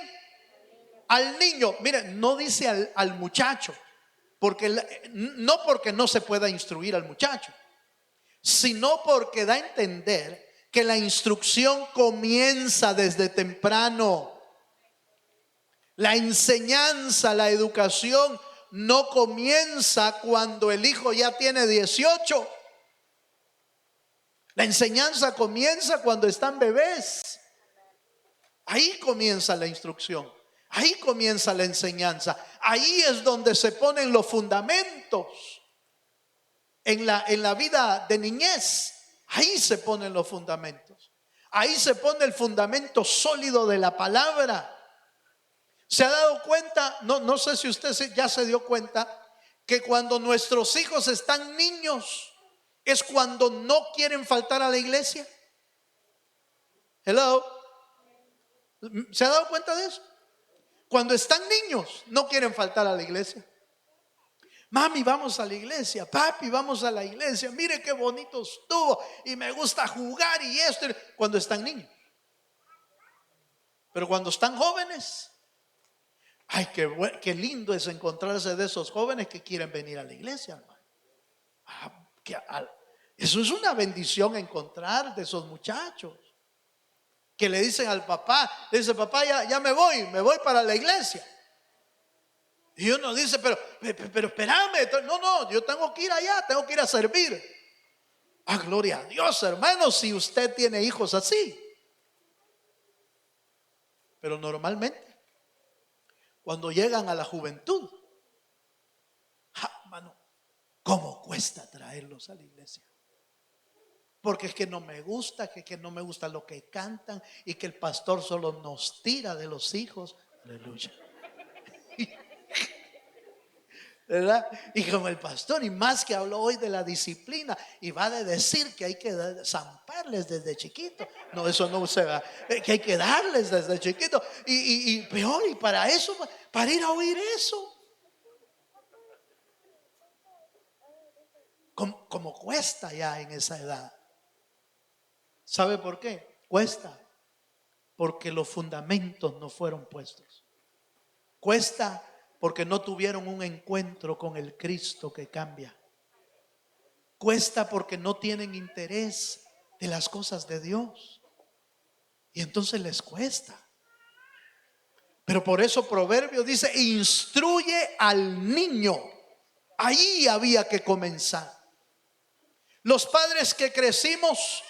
Al niño. Mire, no dice al muchacho, no porque no se pueda instruir al muchacho, sino porque da a entender que la instrucción comienza desde temprano. La enseñanza, la educación no comienza cuando el hijo ya tiene 18. La enseñanza comienza cuando están bebés. Ahí comienza la instrucción. Ahí comienza la enseñanza. Ahí es donde se ponen los fundamentos. En la vida de niñez, ahí se ponen los fundamentos. Ahí se pone el fundamento sólido de la palabra. ¿Se ha dado cuenta? No sé si usted ya se dio cuenta que cuando nuestros hijos están niños es cuando no quieren faltar a la iglesia. Hello. ¿Se ha dado cuenta de eso? Cuando están niños no quieren faltar a la iglesia. Mami, vamos a la iglesia. Papi, vamos a la iglesia. Mire qué bonito estuvo y me gusta jugar y esto. Cuando están niños. Pero cuando están jóvenes, ay, qué lindo es encontrarse de esos jóvenes que quieren venir a la iglesia, hermano. Eso es una bendición, encontrar de esos muchachos que le dicen al papá, le dice, papá, ya me voy para la iglesia. Y uno dice, pero espérame, no, yo tengo que ir allá, tengo que ir a servir. Ah, gloria a Dios, hermano, si usted tiene hijos así. Pero normalmente, cuando llegan a la juventud, hermano, ¿cómo cuesta traerlos a la iglesia? Porque es que no me gusta, que no me gusta lo que cantan y que el pastor solo nos tira de los hijos. Aleluya. ¿Verdad? Y como el pastor, y más que habló hoy de la disciplina, y va a decir que hay que zamparles desde chiquito. No, eso no se va. Que hay que darles desde chiquito. Y peor, y para eso, para ir a oír eso. Como cuesta ya en esa edad. ¿Sabe por qué? Cuesta. Porque los fundamentos no fueron puestos. Cuesta porque no tuvieron un encuentro con el Cristo que cambia. Cuesta porque no tienen interés de las cosas de Dios. Y entonces les cuesta. Pero por eso Proverbio dice, instruye al niño. Ahí había que comenzar. Los padres que crecimos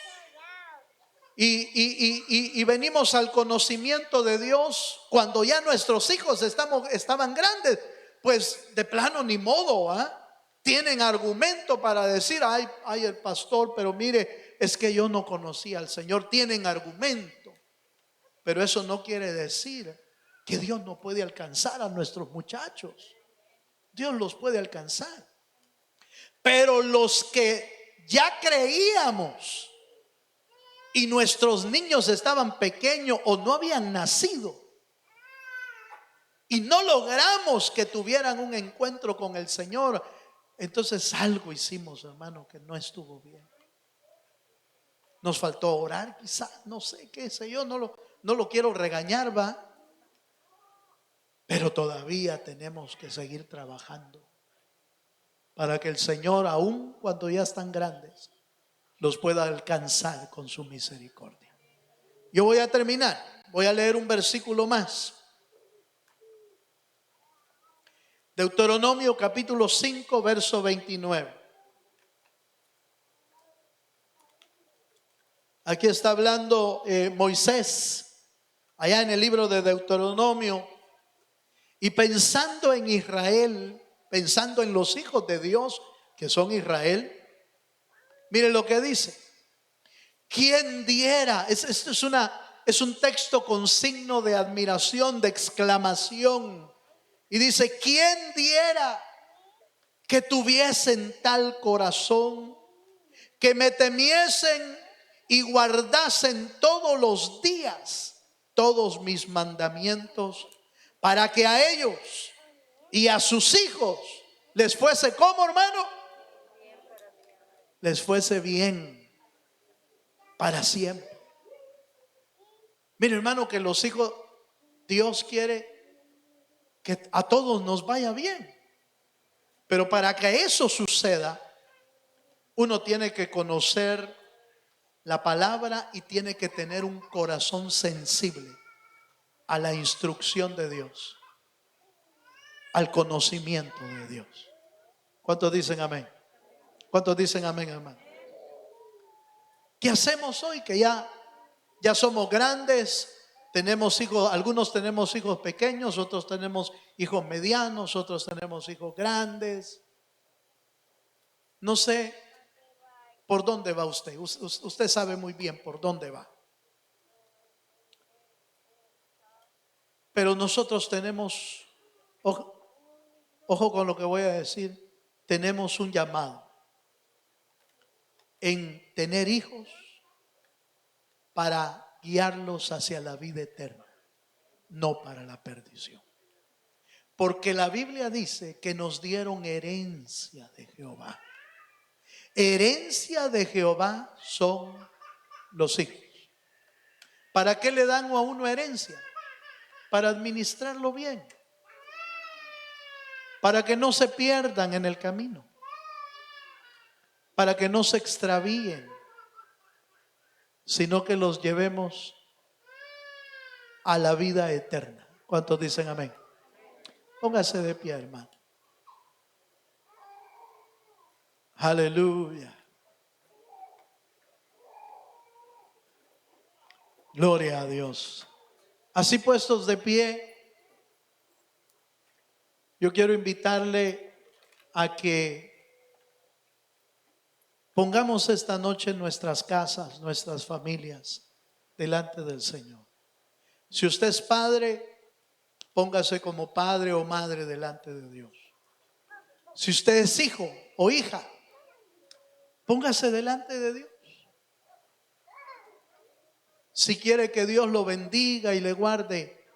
y venimos al conocimiento de Dios, cuando ya nuestros hijos estaban grandes, pues de plano ni modo, tienen argumento para decir, ay el pastor, pero mire, es que yo no conocía al Señor. Tienen argumento, pero eso no quiere decir que Dios no puede alcanzar a nuestros muchachos. Dios los puede alcanzar. Pero los que ya creíamos y nuestros niños estaban pequeños o no habían nacido y no logramos que tuvieran un encuentro con el Señor, entonces algo hicimos, hermano, que no estuvo bien. Nos faltó orar, quizás, no sé, qué sé yo, no lo quiero regañar, va. Pero todavía tenemos que seguir trabajando para que el Señor, aun cuando ya están grandes, los pueda alcanzar con su misericordia. Yo voy a terminar, voy a leer un versículo más. Deuteronomio capítulo 5, verso 29. Aquí está hablando Moisés, allá en el libro de Deuteronomio, y pensando en Israel, pensando en los hijos de Dios que son Israel, mire lo que dice. ¿Quién diera? Esto es un texto con signo de admiración, de exclamación. Y dice, ¿quién diera que tuviesen tal corazón, que me temiesen y guardasen todos los días todos mis mandamientos, para que a ellos y a sus hijos les fuese como, hermano, les fuese bien para siempre? Mire, hermano, que los hijos, Dios quiere que a todos nos vaya bien, pero para que eso suceda, uno tiene que conocer la palabra y tiene que tener un corazón sensible a la instrucción de Dios, al conocimiento de Dios. ¿Cuántos dicen amén? ¿Cuántos dicen amén, hermano? ¿Qué hacemos hoy que ya somos grandes? Tenemos hijos, algunos tenemos hijos pequeños, otros tenemos hijos medianos, otros tenemos hijos grandes. No sé por dónde va usted. Usted sabe muy bien por dónde va. Pero nosotros tenemos, ojo con lo que voy a decir, tenemos un llamado en tener hijos para guiarlos hacia la vida eterna, no para la perdición. Porque la Biblia dice que nos dieron herencia de Jehová. Herencia de Jehová son los hijos. ¿Para qué le dan a uno herencia? Para administrarlo bien, para que no se pierdan en el camino, para que no se extravíen, sino que los llevemos a la vida eterna. ¿Cuántos dicen amén? Póngase de pie, hermano. Aleluya. Gloria a Dios. Así puestos de pie, yo quiero invitarle a que pongamos esta noche nuestras casas, nuestras familias delante del Señor. Si usted es padre, póngase como padre o madre delante de Dios. Si usted es hijo o hija, póngase delante de Dios. Si quiere que Dios lo bendiga y le guarde,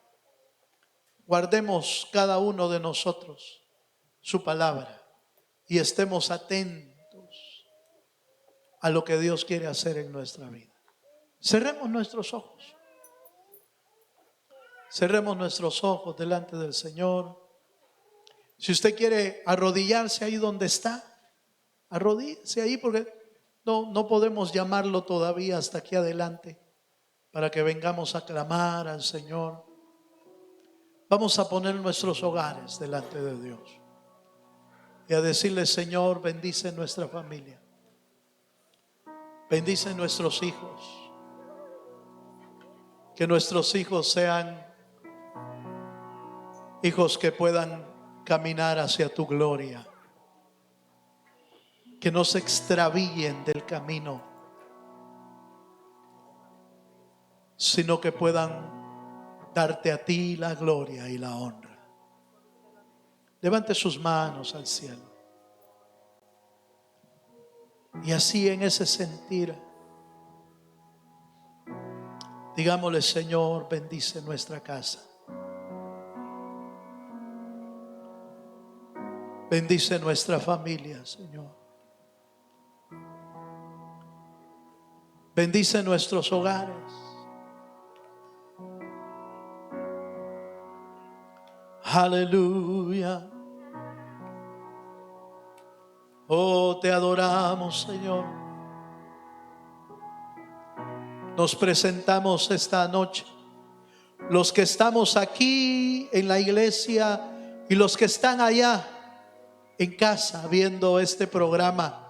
guardemos cada uno de nosotros su palabra y estemos atentos a lo que Dios quiere hacer en nuestra vida. Cerremos nuestros ojos. Cerremos nuestros ojos delante del Señor. Si usted quiere arrodillarse ahí donde está, arrodíllese ahí, porque no podemos llamarlo todavía hasta aquí adelante para que vengamos a clamar al Señor. Vamos a poner nuestros hogares delante de Dios y a decirle: Señor, bendice nuestra familia, bendice nuestros hijos, que nuestros hijos sean hijos que puedan caminar hacia tu gloria, que no se extravíen del camino, sino que puedan darte a ti la gloria y la honra. Levante sus manos al cielo. Y así, en ese sentir, digámosle: Señor, bendice nuestra casa. Bendice nuestra familia, Señor. Bendice nuestros hogares. Aleluya. Oh, te adoramos, Señor. Nos presentamos esta noche, los que estamos aquí en la iglesia y los que están allá en casa viendo este programa.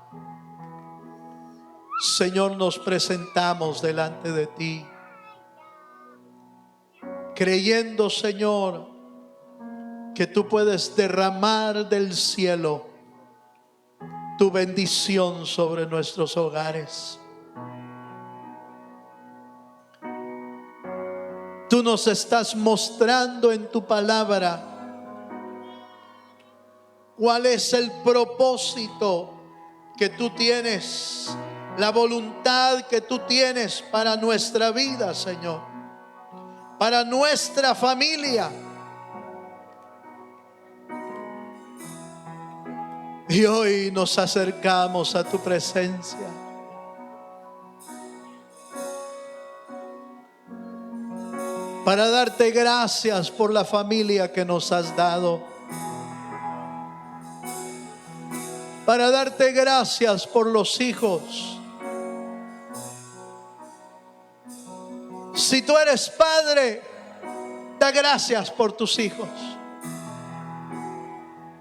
Señor, nos presentamos delante de ti, creyendo, Señor, que tú puedes derramar del cielo tu bendición sobre nuestros hogares. Tú nos estás mostrando en tu palabra cuál es el propósito que tú tienes, la voluntad que tú tienes para nuestra vida, Señor, para nuestra familia. Y hoy nos acercamos a tu presencia para darte gracias por la familia que nos has dado, para darte gracias por los hijos. Si tú eres padre, da gracias por tus hijos.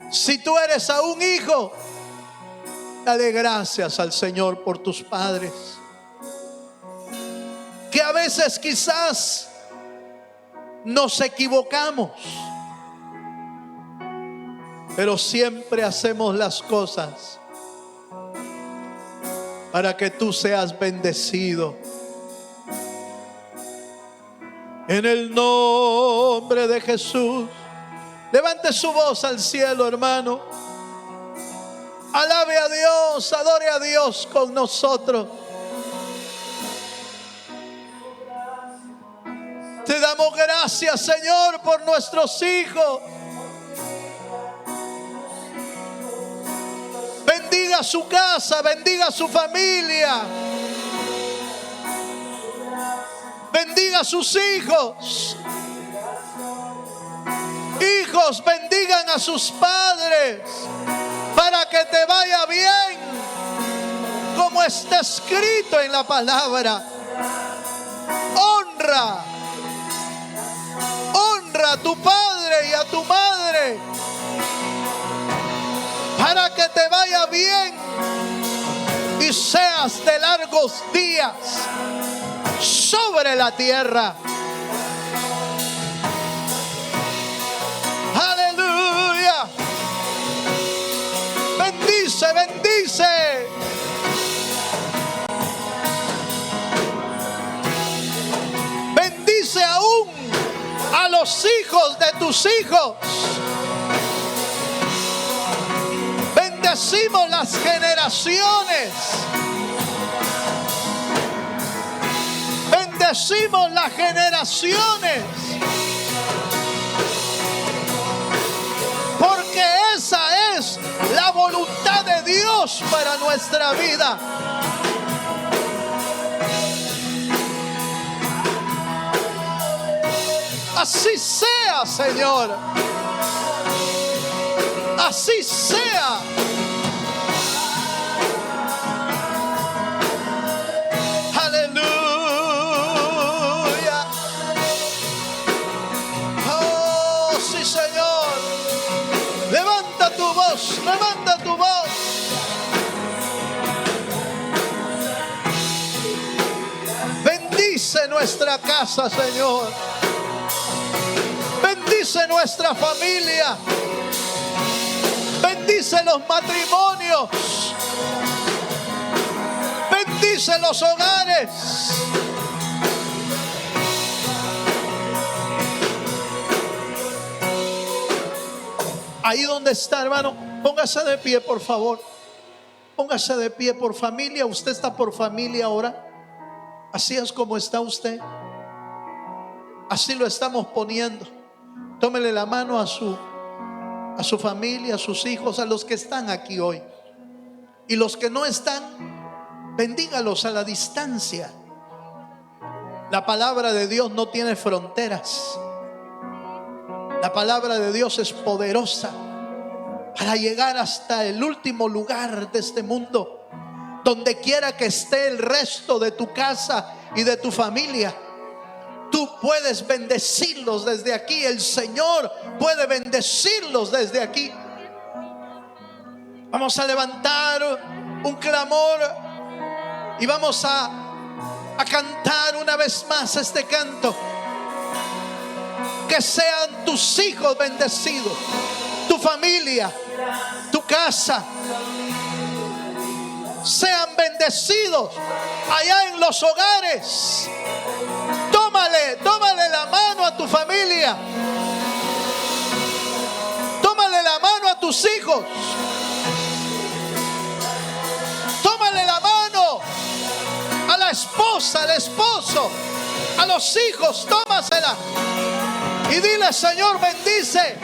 Si tú eres aún hijo, dale gracias al Señor por tus padres, que a veces quizás nos equivocamos, pero siempre hacemos las cosas para que tú seas bendecido. En el nombre de Jesús, levante su voz al cielo, hermano. Alabe a Dios, adore a Dios con nosotros. Te damos gracias, Señor, por nuestros hijos. Bendiga su casa, bendiga su familia. Bendiga a sus hijos. Hijos, bendigan a sus padres para que te vaya bien, como está escrito en la palabra. Honra a tu padre y a tu madre para que te vaya bien y seas de largos días sobre la tierra. Aleluya. Bendice, bendice. Bendice aún a los hijos de tus hijos. Bendecimos las generaciones. Bendecimos las generaciones. Porque esa es la voluntad de Dios para nuestra vida. Así sea, Señor. Así sea. Aleluya. Oh, sí, Señor. Levanta tu voz, levanta tu voz. Bendice nuestra casa, Señor. Bendice nuestra familia. Bendice los matrimonios. Bendice los hogares. Ahí donde está, hermano, póngase de pie, por favor. Póngase de pie por familia. Usted está por familia ahora. Así es como está usted. Así lo estamos poniendo. Tómele la mano a su familia, a sus hijos, a los que están aquí hoy. Y los que no están, bendígalos a la distancia. La palabra de Dios no tiene fronteras. La palabra de Dios es poderosa para llegar hasta el último lugar de este mundo. Donde quiera que esté el resto de tu casa y de tu familia, tú puedes bendecirlos desde aquí. El Señor puede bendecirlos desde aquí. Vamos a levantar un clamor y vamos a cantar una vez más este canto. Que sean tus hijos bendecidos, tu familia, tu casa, sean bendecidos allá en los hogares. Tómale la mano a tu familia. Tómale la mano a tus hijos. Tómale la mano a la esposa, al esposo, a los hijos. Tómasela y dile: Señor, bendice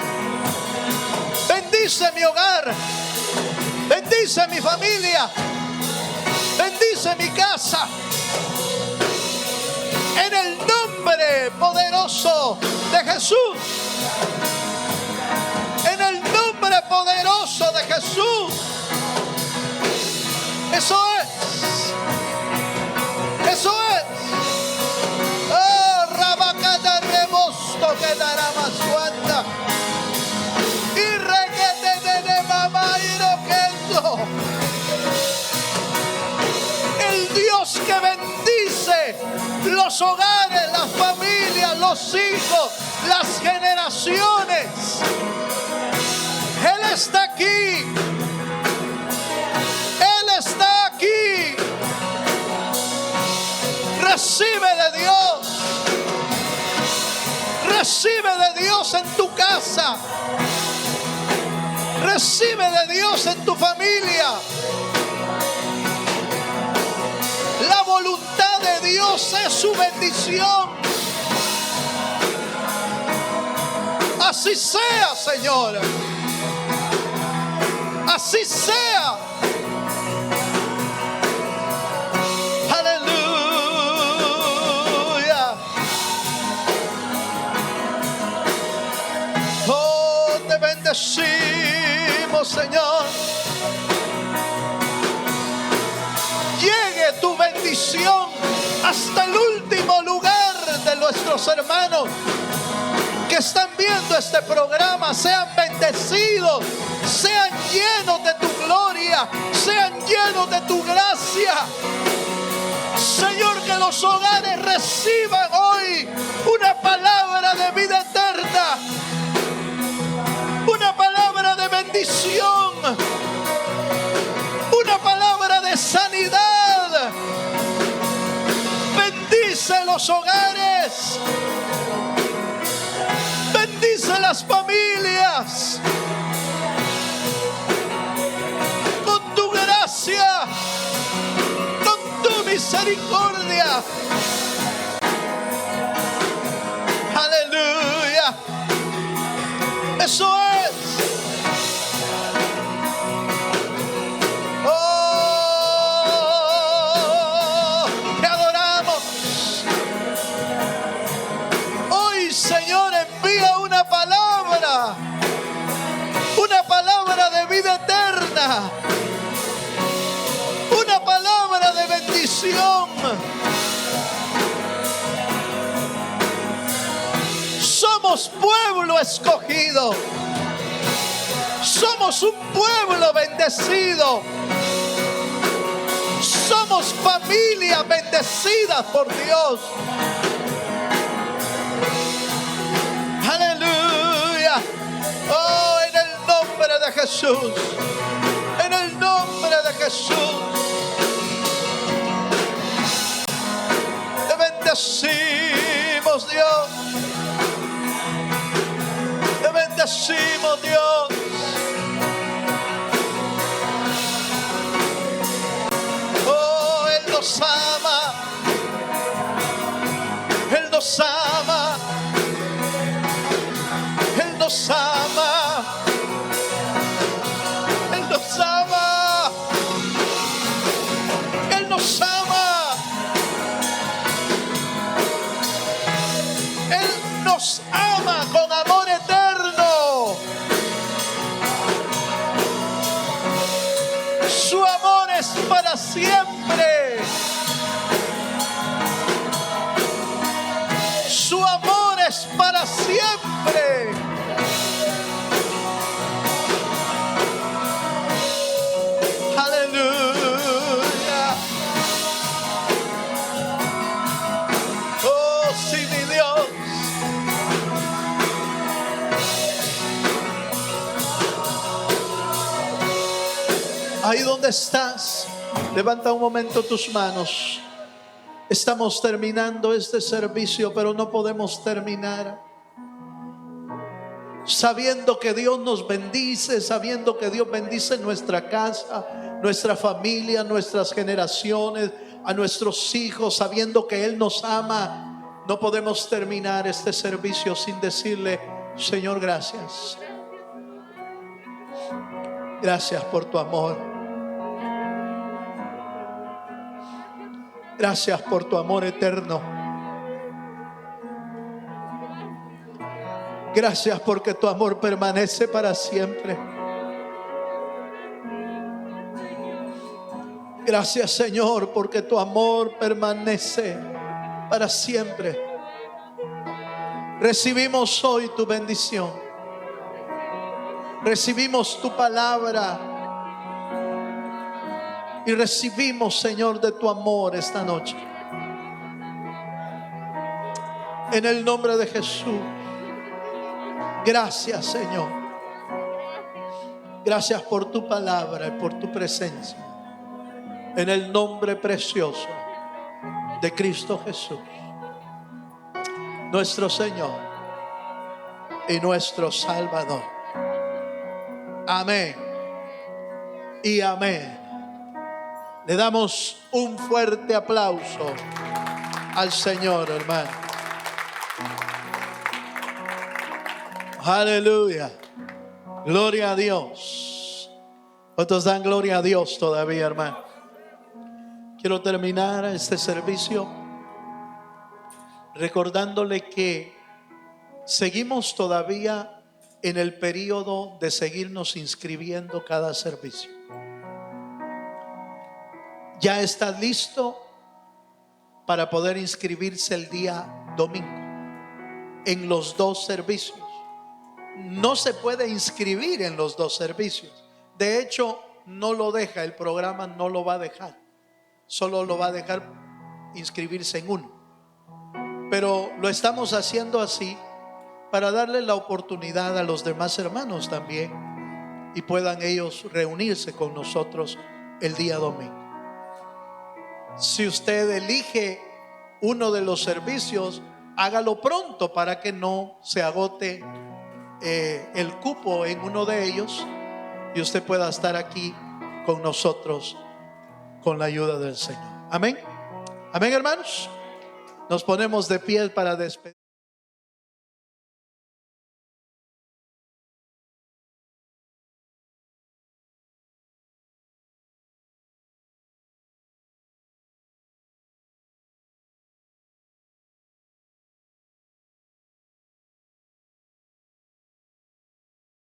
mi hogar, bendice mi familia, bendice mi casa. En el nombre poderoso de Jesús. En el nombre poderoso de Jesús. Eso es. Eso es. Oh, Rabacata Remosto que dará más cuanta. Y requete de mamá y roquendo. El Dios que bendice los hogares, las familias, los hijos, las generaciones. Él está aquí. Él está aquí. Recibe de Dios. Recibe de Dios en tu casa. Recibe de Dios en tu familia. La voluntad de Dios es su bendición. Así sea, Señor. Así sea. Aleluya. Oh, te bendecimos, Señor. Llegue tu bendición hasta el último lugar de nuestros hermanos que están viendo este programa. Sean bendecidos, sean llenos de tu gloria, sean llenos de tu gracia. Señor, que los hogares reciban hoy una palabra de vida eterna, una palabra de bendición, una palabra de sanidad. Bendice los hogares. Bendice las familias. Con tu gracia, con tu misericordia. Aleluya. Eso es. Una palabra de bendición. Somos pueblo escogido. Somos un pueblo bendecido. Somos familia bendecida por Dios. Aleluya. Oh, en el nombre de Jesús. En el nombre de Jesús. Te bendecimos, Dios. Te bendecimos, Dios. nos ama, Él nos ama, Él nos ama, Él nos ama, Él nos ama con amor eterno. Su amor es para siempre. Su amor es para siempre. Aleluya. Oh, sí, mi Dios. Ahí donde estás, levanta un momento tus manos. Estamos terminando este servicio, pero no podemos terminar sabiendo que Dios nos bendice, sabiendo que Dios bendice nuestra casa, nuestra familia, nuestras generaciones, a nuestros hijos, sabiendo que Él nos ama. No podemos terminar este servicio sin decirle: Señor, gracias. Gracias por tu amor. Gracias por tu amor eterno. Gracias porque tu amor permanece para siempre. Gracias, Señor, porque tu amor permanece para siempre. Recibimos hoy tu bendición. Recibimos tu palabra. Y recibimos, Señor, de tu amor esta noche. En el nombre de Jesús. Gracias, Señor. Gracias por tu palabra y por tu presencia. En el nombre precioso de Cristo Jesús, nuestro Señor y nuestro Salvador. Amén y amén. Le damos un fuerte aplauso al Señor, hermano. Aleluya. Gloria a Dios. ¿Cuántos dan gloria a Dios todavía, hermano? Quiero terminar este servicio recordándole que seguimos todavía en el periodo de seguirnos inscribiendo cada servicio. Ya está listo para poder inscribirse el día domingo en los dos servicios. No se puede inscribir en los dos servicios. De hecho, no lo deja, el programa no lo va a dejar. Solo lo va a dejar inscribirse en uno. Pero lo estamos haciendo así para darle la oportunidad a los demás hermanos también y puedan ellos reunirse con nosotros el día domingo. Si usted elige uno de los servicios, hágalo pronto para que no se agote el cupo en uno de ellos y usted pueda estar aquí con nosotros con la ayuda del Señor. Amén. Amén, hermanos. Nos ponemos de pie para despedir.